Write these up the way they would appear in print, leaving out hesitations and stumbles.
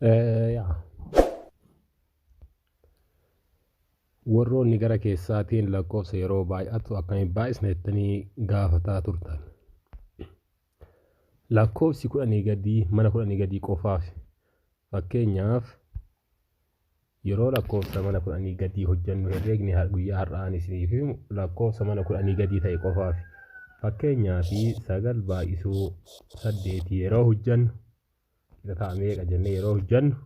Yaa warroonni gara keessaatiin lakkoofsa yeroo baay'atu akkamiin baay'isneettanii gaafataa turtan. Lakkoofsi 10 gadii mana 10 gadii qofaaf fakkeenyaaf yeroo lakkoofsa mana 10 gadii hojjannu herreegni guyyaa har'aan isiniif himu lakkoofsa mana 10 gadii ta'e qofaaf fakkeenyaaf 9 baay'isuu 8 yeroo hojjannu ta'aa meeqa jennee yeroo hojjannu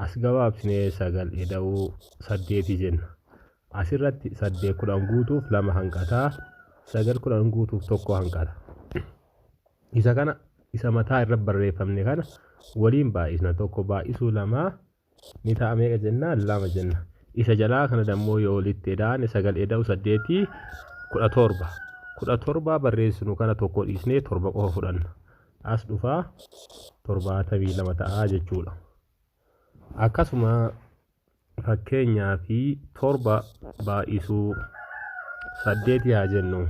as gabaabsinee 9 eda'uu 8 jenna. Asirratti 8 10 guutuuf 2 hanqataa 9 10 guutuuf 1 hanqata. Isa kana isa mataa irra barreeffamne kana waliin baay'isna tokko baay'isuu 2 ni ta'a meeqa jenna 2 jenna. Isa jalaa kana dammoo yoo walitti edaane 9 eda'uu 8 17 barreessinu kana tokko dhiisnee 7 qofa fudhanna. As dhufaa 72 ta'a jechuudha. Akkasuma fakkeenyaa fi 7 baay'isuu 8 haa jennu.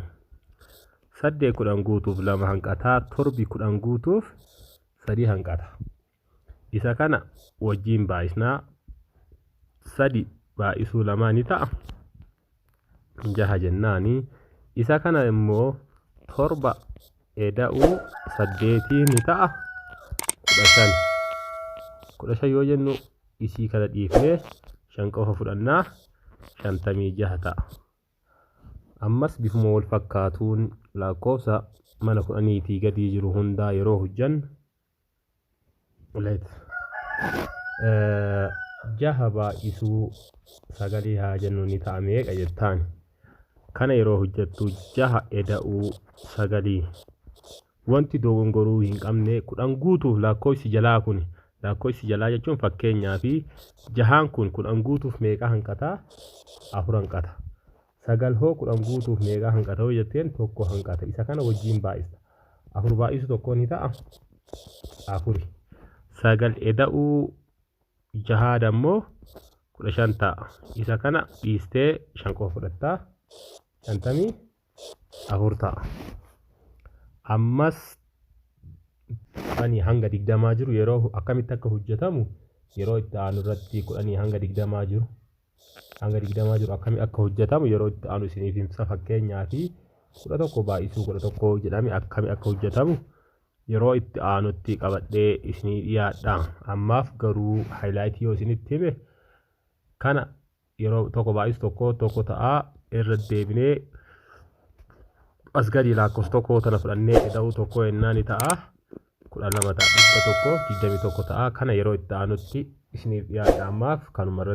8 10 guutuuf 2 hanqataa 7 10 guutuuf 3 hanqata. Isa kana wajjiin baay'isnaa 3 baay'isuu 2 ni ta'a 6 jennaani. Isa kana immoo 7 eda'uu 8 ni ta'a 15 yoo jennu isii kana dhiifnee 5 qofa fudhannaa 56 ta'a. Ammas bifuma wal fakkaatuun lakkoofsa mana 10 gadii jiru hundaa yeroo hojjannu 6 baay'isuu 9 haa jennu ni ta'a meeqa jettaan. Kana yeroo hojjattu 6 eda'uu 9 wanti dogongoruu hin qabne 10 guutuuf lakkoofsi jalaa kun lakkoofsi jalaa jechuun fakkeenyaa fi 6 kun 10 guutuuf meeqa hanqataa 4 hanqata. 9 hoo 10 guutuuf meeqa hanqata jetteen 1 hanqata. Isa kana wajjiin baay'ista 4 baay'isu 1 ni ta'a 4. 9 eda'uu 6 dammoo 15 ta'a. Isa kana dhiistee 5 qofa fudhattaa 54 ta'a. Ammas hanga 20 jiru yeroo akkamitti akka hojjetamu yeroo itti aanu irratti 10 hanga 20 jiru akkamitti akka hojjetamu yeroo itti aanu isiniif himsa. Fakkeenyaa fi 11 baay'isuu 11 jedhame akkamitti akka hojjetamu yeroo itti aanutti qabadhee isinii dhiyaadha. Ammaaf garuu haayilaayitii yoo isinitti hime kana yeroo 1 baay'isu 1 ta'a irra deebinee as gadi lakkoofsa 1 tana fudhannee eda'uu 1 ennaa ni ta'a 12 ta'a 121 ta'a. Kana yeroo itti aanutti isiniif dhiyaadha. Ammaaf kanuma irratti